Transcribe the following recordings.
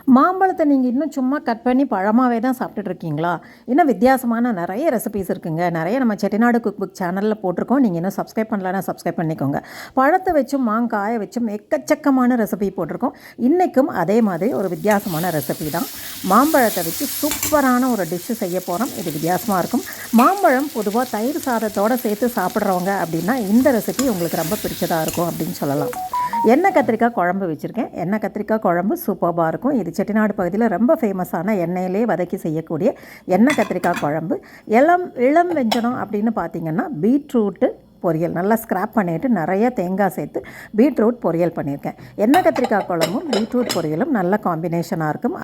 மாம்பழத்தை நீங்கள் இன்னும் சும்மா கட் பண்ணி பழமாகவே தான் சாப்பிட்டுட்ருக்கீங்களா? இன்னும் வித்தியாசமான நிறைய ரெசிபீஸ் இருக்குங்க. நிறைய நம்ம செட்டிநாடு குக் புக் சேனலில் போட்டிருக்கோம். நீங்கள் இன்னும் சப்ஸ்கிரைப் பண்ணலன்னா சப்ஸ்கிரைப் பண்ணிக்கோங்க. பழத்தை வச்சும் மாங்காயை வச்சும் எக்கச்சக்கமான ரெசிபி போட்டிருக்கோம். இன்றைக்கும் அதே மாதிரி ஒரு வித்தியாசமான ரெசிபி தான். மாம்பழத்தை வச்சு சூப்பரான ஒரு டிஷ்ஷு செய்ய போகிறோம். இது வித்தியாசமாக இருக்கும். மாம்பழம் பொதுவாக தயிர் சாதத்தோடு சேர்த்து சாப்பிட்றவங்க அப்படின்னா இந்த ரெசிபி உங்களுக்கு ரொம்ப பிடிச்சதாக இருக்கும் அப்படின்னு சொல்லலாம். எண்ணெய் கத்திரிக்காய் குழம்பு வச்சுருக்கேன். எண்ணெய் கத்திரிக்காய் குழம்பு சூப்பராக இருக்கும். இது செட்டிநாடு பகுதியில் ரொம்ப ஃபேமஸான எண்ணெயிலே வதக்கி செய்யக்கூடிய எண்ணெய் கத்திரிக்காய் குழம்பு. இளம் வெஞ்சனம் அப்படின்னு பார்த்திங்கன்னா பீட்ரூட்டு பொரியல் நல்லா ஸ்க்ராப் பண்ணிவிட்டு நிறைய தேங்காய் சேர்த்து பீட்ரூட் பொரியல் பண்ணியிருக்கேன். எண்ணெய் கத்திரிக்காய் குழம்பும் பீட்ரூட் பொரியலும் நல்ல காம்பினேஷனாக இருக்கும்.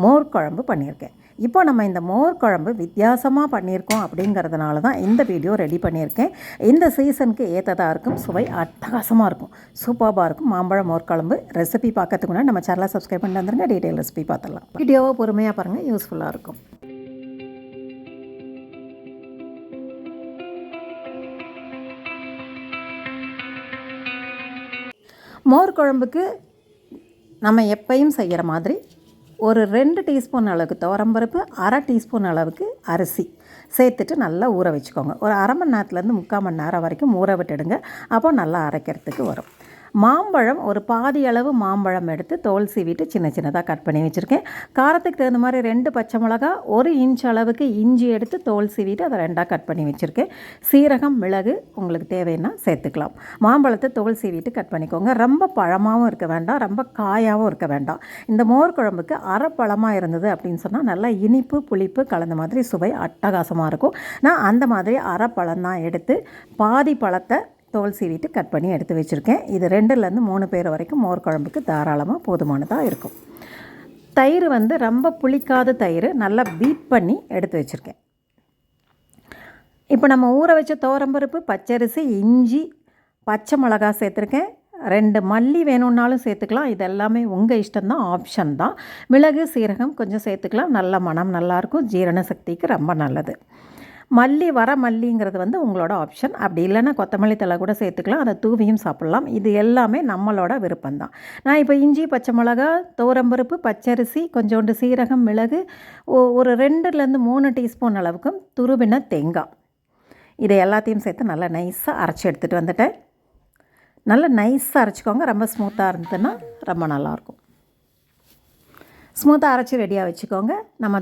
மோர் குழம்பு பண்ணியிருக்கேன். இப்போ நம்ம இந்த மோர் குழம்பு வித்தியாசமாக பண்ணியிருக்கோம் அப்படிங்கிறதுனால தான் இந்த வீடியோ ரெடி பண்ணியிருக்கேன். இந்த சீசனுக்கு ஏற்றதாக இருக்கும். சுவை அட்டகாசமாக இருக்கும். சூப்பராக இருக்கும். மாம்பழம் மோர் குழம்பு ரெசிபி பார்க்கறதுக்கு முன்னாடி நம்ம சேனலை சப்ஸ்கிரைப் பண்ணிட்டு வந்துருங்க. டீட்டெயில் ரெசிபி பார்த்துடலாம். வீடியோவை பொறுமையாக பாருங்கள், யூஸ்ஃபுல்லாக இருக்கும். மோர் குழம்புக்கு நம்ம எப்பையும் செய்கிற மாதிரி ஒரு 2 டீஸ்பூன் அளவுக்கு துவரம்பருப்பு, 1/2 டீஸ்பூன் அளவுக்கு அரிசி சேர்த்துட்டு நல்லா ஊற வச்சுக்கோங்க. ஒரு அரை மணி நேரத்துலேருந்து 3/4 மணி நேரம் வரைக்கும் ஊற விட்டுடுங்க. அப்போ நல்லா அரைக்கிறதுக்கு வரும். மாம்பழம் ஒரு பாதி அளவு மாம்பழம் எடுத்து தோல் சீவிட்டு சின்ன சின்னதாக கட் பண்ணி வச்சுருக்கேன். காரத்துக்கு தகுந்த மாதிரி 2 பச்சை மிளகா, 1 இன்ச் அளவுக்கு இஞ்சி எடுத்து தோல் சீவிட்டு அதை 2ஆக கட் பண்ணி வச்சுருக்கேன். சீரகம், மிளகு உங்களுக்கு தேவைன்னா சேர்த்துக்கலாம். மாம்பழத்தை தோல் சீவிட்டு கட் பண்ணிக்கோங்க. ரொம்ப பழமாகவும் இருக்க வேண்டாம், ரொம்ப காயாகவும் இருக்க வேண்டாம். இந்த மோர் குழம்புக்கு அரை பழமாக இருந்தது அப்படின்னு சொன்னால் நல்லா இனிப்பு புளிப்பு கலந்த மாதிரி சுவை அட்டகாசமாக இருக்கும். நான் அந்த மாதிரி அரை பழம் தான் எடுத்து பாதி பழத்தை தோல் சீவிட்டு கட் பண்ணி எடுத்து வச்சுருக்கேன். இது 2லேருந்து 3 பேர் வரைக்கும் மோர் குழம்புக்கு தாராளமாக போதுமானதாக இருக்கும். தயிர் ரொம்ப புளிக்காத தயிர் நல்லா பீட் பண்ணி எடுத்து வச்சுருக்கேன். இப்போ நம்ம ஊற வச்ச துவரம்பருப்பு, பச்சரிசி, இஞ்சி, பச்சை மிளகா சேர்த்துருக்கேன். 2 மல்லி வேணும்னாலும் சேர்த்துக்கலாம். இது எல்லாமே உங்கள் இஷ்டம்தான், ஆப்ஷன் தான். மிளகு, சீரகம் கொஞ்சம் சேர்த்துக்கலாம். நல்ல மனம் நல்லாயிருக்கும். ஜீரண சக்திக்கு ரொம்ப நல்லது. மல்லிங்கிறது உங்களோட ஆப்ஷன். அப்படி இல்லைன்னா கொத்தமல்லி தழை கூட சேர்த்துக்கலாம். அதை தூவியும் சாப்பிட்லாம். இது எல்லாமே நம்மளோட விருப்பம்தான். நான் இப்போ இஞ்சி, பச்சை மிளகா, துவரம்பருப்பு, பச்சரிசி, கொஞ்சோண்டு சீரகம், மிளகு, ஒரு 2லேருந்து 3 டீஸ்பூன் அளவுக்கு துருவின தேங்காய், இதை எல்லாத்தையும் சேர்த்து நல்லா நைஸாக அரைச்சி எடுத்துகிட்டு வந்துட்டேன். நல்லா நைஸாக அரைச்சிக்கோங்க. ரொம்ப ஸ்மூத்தாக இருந்ததுன்னா ரொம்ப நல்லாயிருக்கும். ஸ்மூத்தாக அரைச்சி ரெடியாக வச்சுக்கோங்க. நம்ம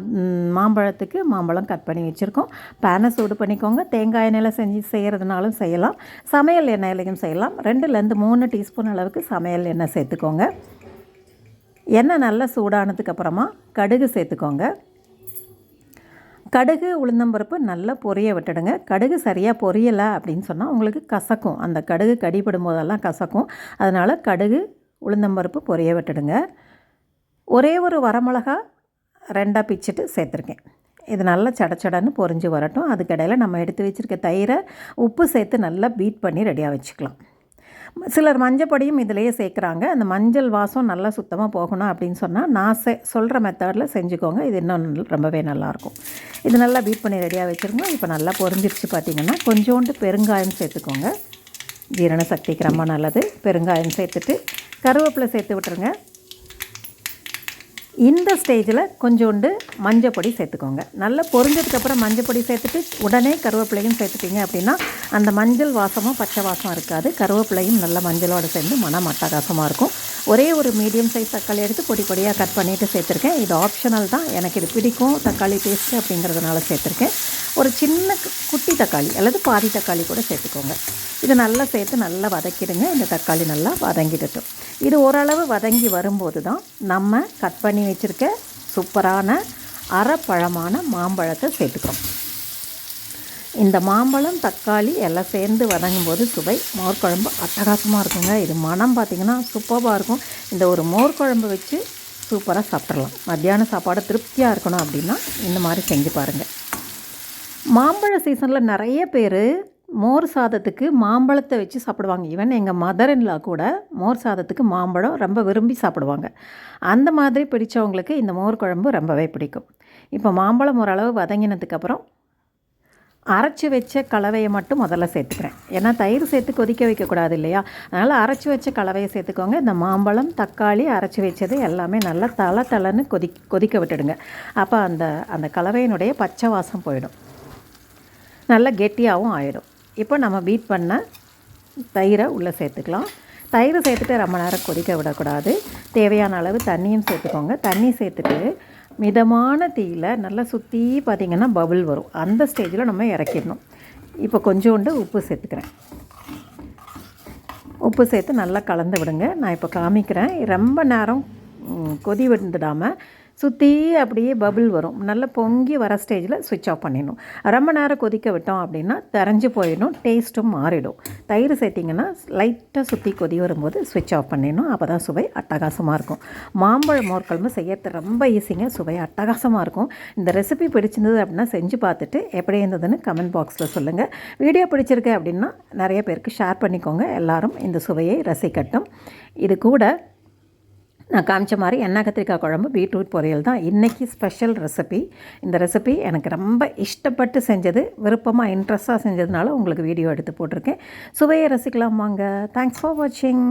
மாம்பழத்துக்கு மாம்பழம் கட் பண்ணி வச்சுருக்கோம். பேனை சூடு பண்ணிக்கோங்க. தேங்காய் எண்ணெயில் செய்கிறதுனாலும் செய்யலாம், சமையல் எண்ணெயிலையும் செய்யலாம். 2லேருந்து 3 டீஸ்பூன் அளவுக்கு சமையல் எண்ணெய் சேர்த்துக்கோங்க. எண்ணெய் நல்லா சூடானதுக்கப்புறமா கடுகு சேர்த்துக்கோங்க. கடுகு, உளுந்தம்பருப்பு நல்லா பொரிய விட்டுடுங்க. கடுகு சரியாக பொரியலை அப்படின்னு சொன்னால் உங்களுக்கு கசக்கும். அந்த கடுகு கடிபடும் போதெல்லாம் கசக்கும். அதனால் கடுகு, உளுந்தம்பருப்பு பொரிய விட்டுடுங்க. ஒரே ஒரு வரமிளகா 2ஆக பிச்சுட்டு சேர்த்துருக்கேன். இது நல்லா சடச்சடன்னு பொரிஞ்சு வரட்டும். அதுக்கடையில் நம்ம எடுத்து வச்சுருக்க தயிரை உப்பு சேர்த்து நல்லா பீட் பண்ணி ரெடியாக வச்சுக்கலாம். சிலர் மஞ்சப்பொடியும் இதிலேயே சேர்க்குறாங்க. அந்த மஞ்சள் வாசம் நல்லா சுத்தமாக போகணும் அப்படின்னு சொன்னால் நான் சொல்கிற மெத்தடில் செஞ்சுக்கோங்க. இது இன்னும் ரொம்பவே நல்லாயிருக்கும். இது நல்லா பீட் பண்ணி ரெடியாக வச்சுருங்க. இப்போ நல்லா பொரிஞ்சிருச்சு பார்த்திங்கன்னா கொஞ்சோண்டு பெருங்காயம் சேர்த்துக்கோங்க. ஜீரண சக்திக்கு ரொம்ப நல்லது. பெருங்காயம் சேர்த்துட்டு கருவேப்பிலை சேர்த்து விட்டுருங்க. இந்த ஸ்டேஜில் கொஞ்சோண்டு மஞ்சப்பொடி சேர்த்துக்கோங்க. நல்லா பொரிஞ்சதுக்கப்புறம் மஞ்சப்பொடி சேர்த்துட்டு உடனே கருவேப்பிலையும் சேர்த்துட்டிங்க அப்படின்னா அந்த மஞ்சள் வாசமும் பச்சை வாசம் இருக்காது. கருவேப்பிலையும் நல்ல மஞ்சளோடு சேர்ந்து மனம் அட்டகாசமாக இருக்கும். ஒரே ஒரு மீடியம் சைஸ் தக்காளி எடுத்து பொடி பொடியாக கட் பண்ணிவிட்டு சேர்த்துருக்கேன். இது ஆப்ஷனல் தான். எனக்கு இது பிடிக்கும் தக்காளி டேஸ்ட்டு அப்படிங்கிறதுனால சேர்த்துருக்கேன். ஒரு சின்ன குட்டி தக்காளி அல்லது பாதி தக்காளி கூட சேர்த்துக்கோங்க. இது நல்லா சேர்த்து நல்லா வதக்கிடுங்க. இந்த தக்காளி நல்லா வதங்கிடட்டும். இது ஓரளவு வதங்கி வரும்போது தான் நம்ம கட் பண்ணி வச்சுருக்க சூப்பரான அரை பழமான மாம்பழத்தை சேர்த்துக்கிறோம். இந்த மாம்பழம், தக்காளி எல்லாம் சேர்ந்து வதங்கும் போது சுவை மோர் குழம்பு அட்டகாசமாக இருக்குங்க. இது மனம் பார்த்திங்கன்னா சூப்பராக இருக்கும். இந்த ஒரு மோர் குழம்பு வச்சு சூப்பராக சாப்பிட்றலாம். மத்தியான சாப்பாடு திருப்தியாக இருக்கணும் அப்படின்னா இந்த மாதிரி செஞ்சு பாருங்கள். மாம்பழ சீசனில் நிறைய பேர் மோர் சாதத்துக்கு மாம்பழத்தை வச்சு சாப்பிடுவாங்க. ஈவன் எங்கள் மதர்-இன்-லா கூட மோர் சாதத்துக்கு மாம்பழம் ரொம்ப விரும்பி சாப்பிடுவாங்க. அந்த மாதிரி பிடித்தவங்களுக்கு இந்த மோர் குழம்பு ரொம்பவே பிடிக்கும். இப்போ மாம்பழம் ஓரளவு வதங்கினதுக்கப்புறம் அரைச்சி வச்ச கலவையை மட்டும் முதல்ல சேர்த்துக்கிறேன். ஏன்னா தயிர் சேர்த்து கொதிக்க வைக்கக்கூடாது இல்லையா, அதனால் அரைச்சி வச்ச கலவையை சேர்த்துக்கோங்க. இந்த மாம்பழம், தக்காளி அரைச்சி வச்சது எல்லாமே நல்லா தளன்னு கொதிக்க விட்டுடுங்க. அப்போ அந்த கலவையினுடைய பச்சை வாசம் போயிடும், நல்லா கெட்டியாகவும் ஆகிடும். இப்போ நம்ம பீட் பண்ண தயிரை உள்ளே சேர்த்துக்கலாம். தயிர் சேர்த்துட்டு ரொம்ப நேரம் கொதிக்க விடக்கூடாது. தேவையான அளவு தண்ணியும் சேர்த்துக்கோங்க. தண்ணி சேர்த்துட்டு மிதமான தீயில் நல்லா சுற்றி பார்த்திங்கன்னா பபுள் வரும். அந்த ஸ்டேஜில் நம்ம இறக்கிடணும். இப்போ கொஞ்சோண்டு உப்பு சேர்த்துக்கிறேன். உப்பு சேர்த்து நல்லா கலந்து விடுங்க. நான் இப்போ காமிக்கிறேன். ரொம்ப நேரம் கொதி விட்டுடாமல் சுற்றி அப்படியே பபுள் வரும். நல்லா பொங்கி வர ஸ்டேஜில் ஸ்விட்ச் ஆஃப் பண்ணிடணும். ரொம்ப நேரம் கொதிக்க விட்டோம் அப்படின்னா தெரிஞ்சு போயிடும், டேஸ்ட்டும் மாறிடும். தயிர் சேர்த்திங்கன்னா லைட்டாக சுற்றி கொதி வரும்போது ஸ்விட்ச் ஆஃப் பண்ணிடணும். அப்போ தான் சுவை அட்டகாசமாக இருக்கும். மாம்பழ மோர் குழம்பு செய்யறது ரொம்ப ஈஸிங்க, சுவை அட்டகாசமாக இருக்கும். இந்த ரெசிபி பிடிச்சிருந்தது அப்படின்னா செஞ்சு பார்த்துட்டு எப்படி இருந்ததுன்னு கமெண்ட் பாக்ஸில் சொல்லுங்கள். வீடியோ பிடிச்சிருக்கு அப்படின்னா நிறைய பேருக்கு ஷேர் பண்ணிக்கோங்க. எல்லோரும் இந்த சுவையை ரசிக்கட்டும். இது கூட நான் காமிச்ச மாதிரி எண்ணெய் கத்திரிக்காய் குழம்பு, பீட்ரூட் பொரியல் தான் இன்றைக்கி ஸ்பெஷல் ரெசிபி. இந்த ரெசிபி எனக்கு ரொம்ப இஷ்டப்பட்டு செஞ்சது, விருப்பமாக இன்ட்ரெஸ்ட்டாக செஞ்சதுனால உங்களுக்கு வீடியோ எடுத்து போட்டிருக்கேன். சுவையை ரசிக்கலாம் வாங்க. தேங்க்ஸ் ஃபார் வாட்சிங்.